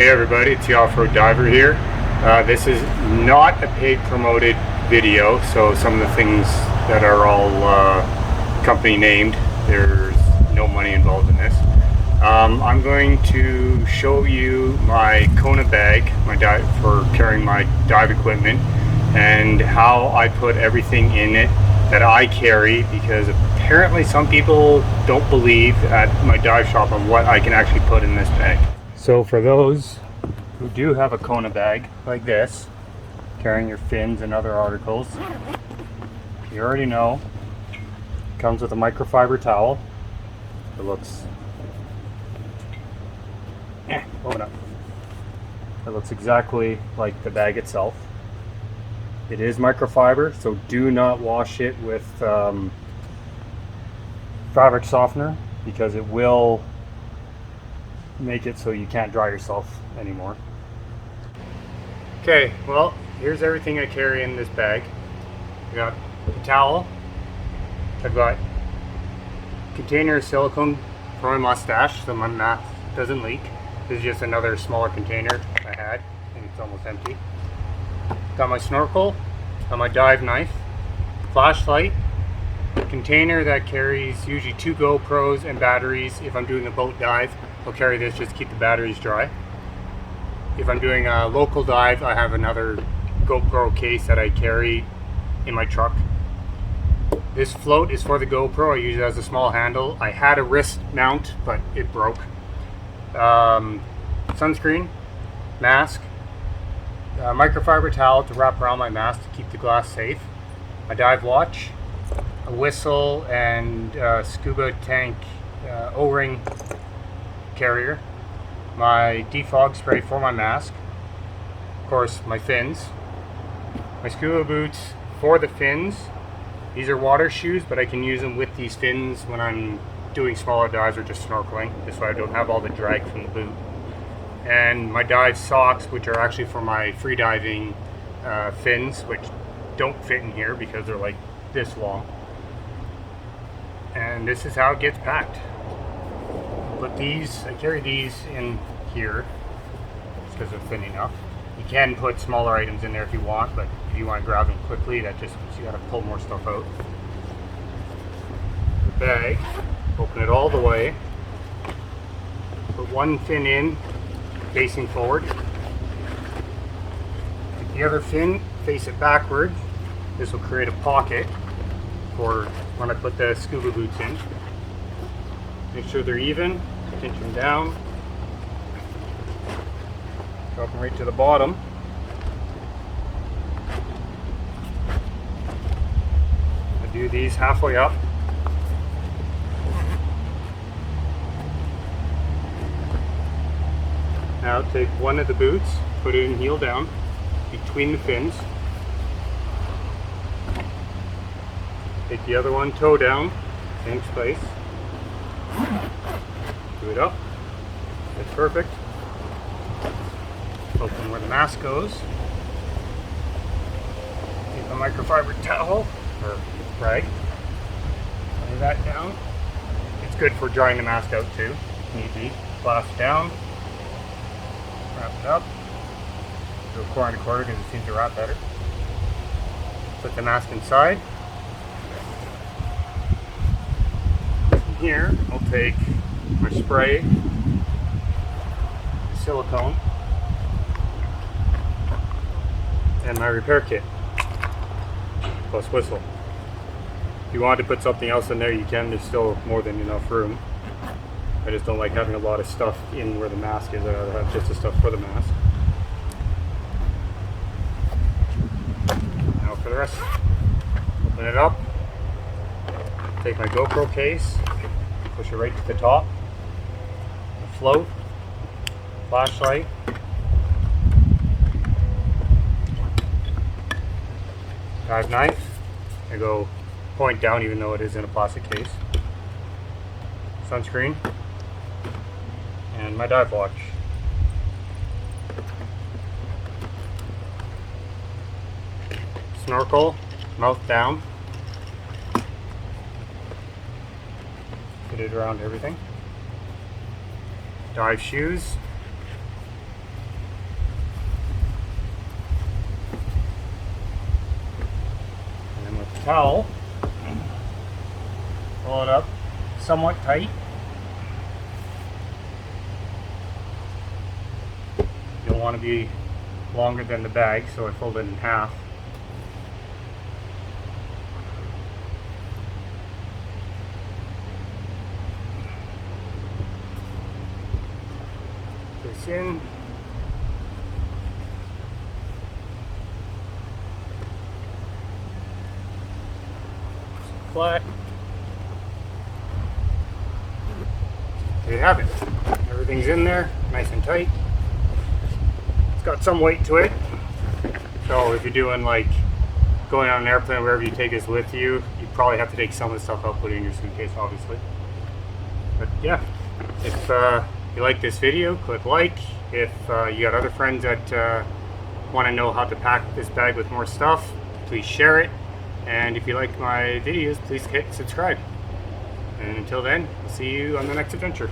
Hey everybody, it's the Off-Road Diver here. This is not a paid promoted video, so some of the things that are all company named, there's no money involved in this. I'm going to show you my Akōna bag for carrying my dive equipment and how I put everything in it that I carry, because apparently some people don't believe at my dive shop on what I can actually put in this bag. So for those who do have a Akōna bag like this, carrying your fins and other articles, you already know, it comes with a microfiber towel. It looks open up. It looks exactly like the bag itself. It is microfiber, so do not wash it with fabric softener, because it will make it so you can't dry yourself anymore. Okay, well, here's everything I carry in this bag. I got the towel. I've got a container of silicone for my mustache so my mask doesn't leak. This is just another smaller container I had, and it's almost empty. Got my snorkel, got my dive knife, flashlight, container that carries usually 2 GoPros and batteries. If I'm doing a boat dive, I'll carry this just to keep the batteries dry. If I'm doing a local dive, I have another GoPro case that I carry in my truck. This float is for the GoPro. I use it as a small handle. I had a wrist mount, but it broke. Sunscreen, mask, microfiber towel to wrap around my mask to keep the glass safe, a dive watch, a whistle, and scuba tank O-ring carrier, my defog spray for my mask, of course my fins, my scuba boots for the fins. These are water shoes, but I can use them with these fins when I'm doing smaller dives or just snorkeling. This way I don't have all the drag from the boot. And my dive socks, which are actually for my free diving fins, which don't fit in here because they're like this long. And this is how it gets packed. Put these, I carry these in here because they're thin enough. You can put smaller items in there if you want, but if you want to grab them quickly, that just means you got to pull more stuff out. The bag, open it all the way. Put one fin in, facing forward. Take the other fin, face it backward. This will create a pocket for when I put the scuba boots in. Make sure they're even, pinch them down, drop them right to the bottom. I do these halfway up. Now take one of the boots, put it in heel down, between the fins. Take the other one toe down, same place. Do it up. That's perfect. Open where the mask goes. Take the microfiber towel or rag. Lay that down. It's good for drying the mask out too. Need be. Clasp down. Wrap it up. Do a quarter and a quarter because it seems to wrap better. Put the mask inside. Here, I'll take my spray, silicone, and my repair kit, plus whistle. If you want to put something else in there, you can. There's still more than enough room. I just don't like having a lot of stuff in where the mask is. I'd rather have just the stuff for the mask. Now for the rest, open it up, take my GoPro case, push it right to the top, the float, flashlight, dive knife. I go point down even though it is in a plastic case, sunscreen, and my dive watch. Snorkel, mouth down. Fit it around everything. Dive shoes, towel, roll it up somewhat tight. You'll want to be longer than the bag, so I fold it in half. This in. Flat. There you have it. Everything's in there, nice and tight. It's got some weight to it. So if you're doing like going on an airplane, wherever you take this with you, you probably have to take some of the stuff out, put it in your suitcase, obviously. But yeah, if you like this video, click like. If you got other friends that want to know how to pack this bag with more stuff, please share it. And if you like my videos, please hit subscribe. And until then, I'll see you on the next adventure.